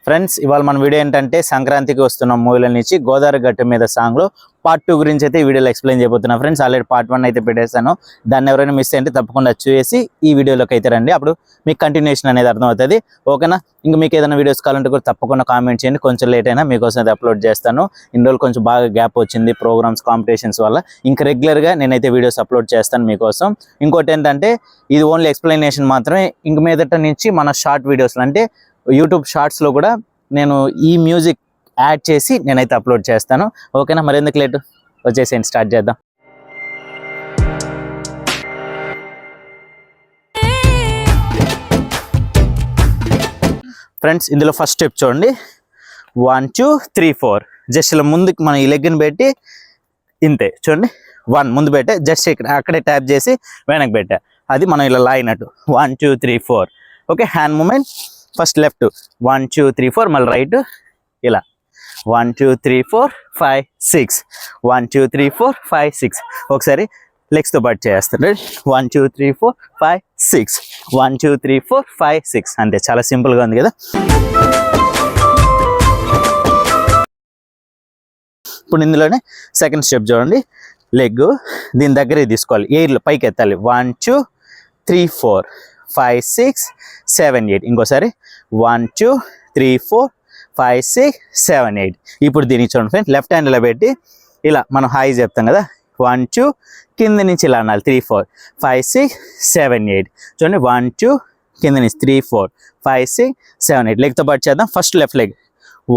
Friends ఇవాళ మన video ఏంటంటే సంక్రాంతికి వస్తున్న మూవీల నుంచి గోదావరి గట్టు మీద సాంగ్ లో పార్ట్ 2 గురించి అయితే ఈ వీడియోలో ఎక్స్ప్లెయిన్ చేయబోతున్నా ఫ్రెండ్స్. ఆల్రెడీ పార్ట్ 1 అయితే పెట్టేశాను. దాన్ని ఎవరైనా మిస్ అయితే తప్పకుండా చూసి ఈ వీడియోలోకి అయితే రండి, అప్పుడు మీకు కంటిన్యూషన్ అనేది అర్థమవుతుంది. ఓకేనా? ఇంకా మీకు ఏదైనా వీడియోస్ కావాలంటే కూడా తప్పకుండా కామెంట్ చేయండి. కొంచెం లేట్ అయినా మీకోసం అయితే అప్లోడ్ చేస్తాను. ఇన్ని రోజులు కొంచెం బాగా గ్యాప్ వచ్చింది ప్రోగ్రామ్స్ కాంపిటీషన్స్ వల్ల. ఇంకా రెగ్యులర్గా నేనైతే వీడియోస్ అప్లోడ్ చేస్తాను మీకోసం. ఇంకోటి ఏంటంటే ఇది ఓన్లీ ఎక్స్ప్లెయినేషన్ మాత్రమే. ఇంక మీదట నుంచి మన షార్ట్ వీడియోస్లో అంటే యూట్యూబ్ షార్ట్స్లో కూడా నేను ఈ మ్యూజిక్ యాడ్ చేసి నేనైతే అప్లోడ్ చేస్తాను. ఓకేనా? మరి ఎందుకు లేటు, వచ్చేసేయండి, స్టార్ట్ చేద్దాం. ఫ్రెండ్స్ ఇందులో ఫస్ట్ స్టెప్ చూడండి, 1 2 3 4. జస్ట్ ఇలా ముందుకు మనం ఈ లెగ్ని పెట్టి ఇంతే చూడండి, 1 ముందు పెట్టే జస్ట్ ఇక్కడ అక్కడే ట్యాప్ చేసి వెనక్కి పెట్టా, అది మనం ఇలా లాగినట్టు 1 2 3 4. Okay, hand moment first left 1 2 3 4, మళ్ళీ రైట్ ఇలా 1 2 3 4 5 6 1 2 3 4 5 6. ఒకసారి లెగ్స్తో పాటు చేస్తాను. 1 2 3 4 5 6 1 2 3 4 5 6. అంతే, చాలా సింపుల్గా ఉంది కదా. ఇప్పుడు ఇందులోనే సెకండ్ స్టెప్ చూడండి, లెగ్ దీని దగ్గరే తీసుకోవాలి, ఎయిర్లో పైకి ఎత్తాలి. 1 2 3 4 5 6 7 8. ఇంకోసారి 1 2 3 4 5 6 7 8. ఇప్పుడు దీనికి చూడండి ఫ్రెండ్స్, లెఫ్ట్ హ్యాండ్ ఇలా పెట్టి ఇలా మనం హాయ్ చెప్తాం కదా, 1 2 కింద నుంచి ఇలా అనాలి, 3 4 5 6 7 8. చూడండి 1 2 కింద నుంచి 3 4 5 6 7 8. లెగ్తో పాటు చేద్దాం. First left leg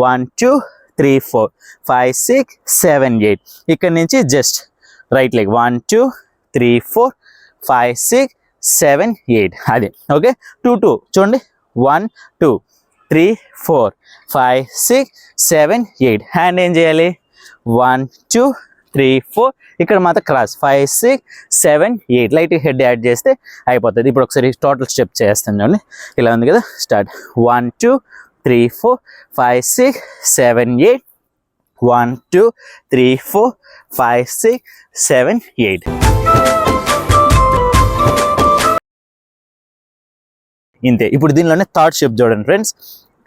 1 2 3 4 5 6 7 8. ఇక్కడ నుంచి జస్ట్ రైట్ లెగ్ 1 2 3 4 5 6 7 8. అది ఓకే. 2 2 చూడండి, 1 2 3 4 5 6 7 8. హ్యాండ్ ఏం చేయాలి, 1 2 3 4, ఇక్కడ మాత్రం క్రాస్ 5 6 7 8. లైట్ హెడ్ యాడ్ చేస్తే అయిపోతుంది. ఇప్పుడు ఒకసారి టోటల్ స్టెప్ చేస్తాను చూడండి, ఇలా ఉంది కదా. స్టార్ట్ 1 2 3 4 5 6 7 8 1 2 3 4 5 6 7 8. ఇంతే. ఇప్పుడు దీనిలోనే థర్డ్ స్టెప్ చూడండి ఫ్రెండ్స్,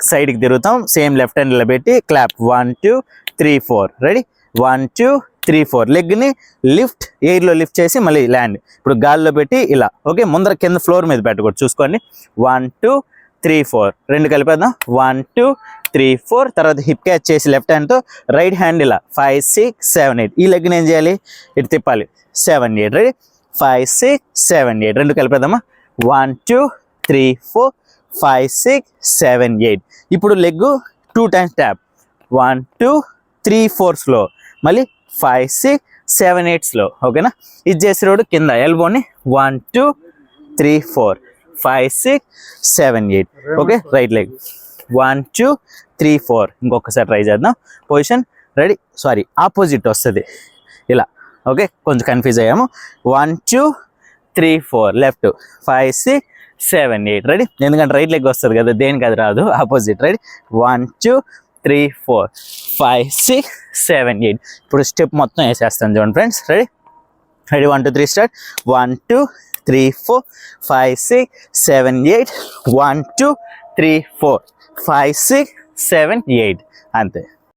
సైడ్కి తిరుగుతాం, సేమ్ లెఫ్ట్ హ్యాండ్ ఇలా పెట్టి క్లాప్ 1 2 3 4. రెడీ? 1 2 3 4. లెగ్ని లిఫ్ట్, ఎయిర్లో లిఫ్ట్ చేసి మళ్ళీ ల్యాండ్. ఇప్పుడు గాల్లో పెట్టి ఇలా. ఓకే, ముందర కింద ఫ్లోర్ మీద పెట్టకూడదు, చూసుకోండి. 1 2 3 4. రెండు కలిపేద్దాం. 1 2 3 4. తర్వాత హిప్ క్యాచ్ చేసి లెఫ్ట్ హ్యాండ్తో రైట్ హ్యాండ్ ఇలా 5 6 7 8. ఈ లెగ్ని ఏం చేయాలి, ఇటు తిప్పాలి 7 8. రెడీ? 5 6 7 8. రెండు కలిపేద్దామా. 1 2 3 4 5 6 7 8. ఇప్పుడు లెగ్ 2 టైమ్స్ ట్యాప్, 1 2 3 4 స్లో, మళ్ళీ 5 6 7 8 స్లో. ఓకేనా? ఇది చేసే రోడ్డు కింద ఎల్బోని 1 2 3 4 5 6 7 8. Okay, right leg 1 2 3 4. ఇంకొకసారి ట్రై చేద్దాం. పొజిషన్ రెడీ, సారీ ఆపోజిట్ వస్తుంది ఇలా. ఓకే, కొంచెం కన్ఫ్యూజ్ అయ్యాము. 1 2 3 4 లెఫ్ట్ 5 6 7 8. రెడీ? ఎందుకంటే రైట్ లెగ్ వస్తుంది కదా, దేనికి అది రాదు, ఆపోజిట్. రెడీ? 1 2 3 4 5 6 7 8. ఇప్పుడు స్టెప్ మొత్తం వేసేస్తాను చూడండి ఫ్రెండ్స్. రెడీ? రెడీ? 1 2 3 స్టార్ట్. 1 2 3 4 5 6 7 8 1 2 3 4 5 6 7 8. అంతే.